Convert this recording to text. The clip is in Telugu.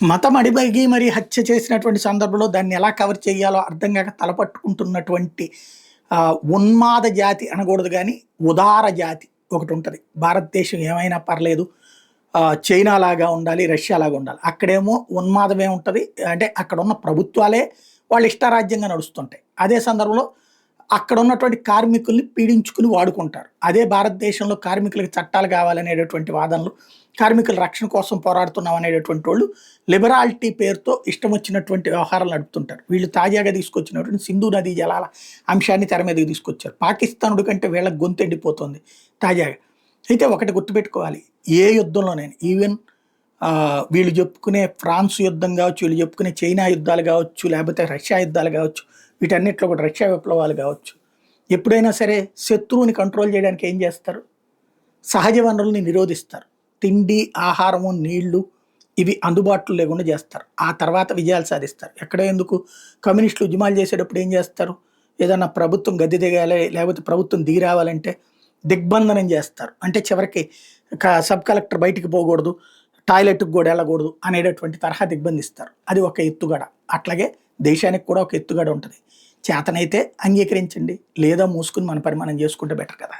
మతం అడిగి మరి హత్య చేసినటువంటి సందర్భంలో దాన్ని ఎలా కవర్ చేయాలో అర్థం కాక తలపట్టుకుంటున్నటువంటి ఉన్మాద జాతి అనకూడదు గానీ, ఉదార జాతి ఒకటుంటది. భారతదేశం ఏమైనా పర్లేదు. చైనా లాగా ఉండాలి, రష్యా లాగా ఉండాలి. అక్కడేమో ఉన్మాదమే ఉంటది. అంటే అక్కడున్న ప్రభుత్వాలే వాళ్ళ ఇష్టారాజ్యంగా నడుస్తుంటాయి. అదే సందర్భంలో అక్కడున్నటువంటి కార్మికుల్ని పీడించుకుని వాడుకుంటారు. అదే భారతదేశంలో కార్మికులకి చట్టాలు కావాలనేటటువంటి వాదనలు, కార్మికుల రక్షణ కోసం పోరాడుతున్నాం అనేటటువంటోళ్ళు లిబరాలిటీ పేరుతో ఇష్టం వచ్చినటువంటి వ్యవహారాలు నడుపుతుంటారు. వీళ్ళు తాజాగా తీసుకొచ్చినటువంటి సింధు నదీ జలాల అంశాన్ని తెర మీదకి తీసుకొచ్చారు. పాకిస్తానుడి కంటే వీళ్ళకి గొంతెండిపోతుంది తాజాగా. అయితే ఒకటి గుర్తుపెట్టుకోవాలి, ఏ యుద్ధంలోనైనా ఈవెన్ వీళ్ళు చెప్పుకునే ఫ్రాన్స్ యుద్ధం కావచ్చు, వీళ్ళు చెప్పుకునే చైనా యుద్ధాలు కావచ్చు, లేకపోతే రష్యా యుద్ధాలు కావచ్చు, వీటన్నిటిలో కూడా రష్యా విప్లవాలు కావచ్చు, ఎప్పుడైనా సరే శత్రువుని కంట్రోల్ చేయడానికి ఏం చేస్తారు? సహజ వనరుల్ని నిరోధిస్తారు. తిండి, ఆహారము, నీళ్లు ఇవి అందుబాటులో లేకుండా చేస్తారు. ఆ తర్వాత విజయాలు సాధిస్తారు. ఎక్కడ ఎందుకు కమ్యూనిస్టులు ఉద్యమాలు చేసేటప్పుడు ఏం చేస్తారు? ఏదన్నా ప్రభుత్వం గద్దె దిగాలి, లేకపోతే ప్రభుత్వం దిగి రావాలంటే దిగ్బంధనం చేస్తారు. అంటే చివరికి సబ్ కలెక్టర్ బయటికి పోకూడదు, టాయిలెట్కి కూడా వెళ్ళకూడదు అనేటటువంటి తరహా దిగ్బంధిస్తారు. అది ఒక ఎత్తుగడ. అట్లాగే దేశానికి కూడా ఒక ఎత్తుగడ ఉంటుంది. చేతనైతే అంగీకరించండి, లేదా మూసుకుని మన పని మనం చేసుకుంటే బెటర్ కదా.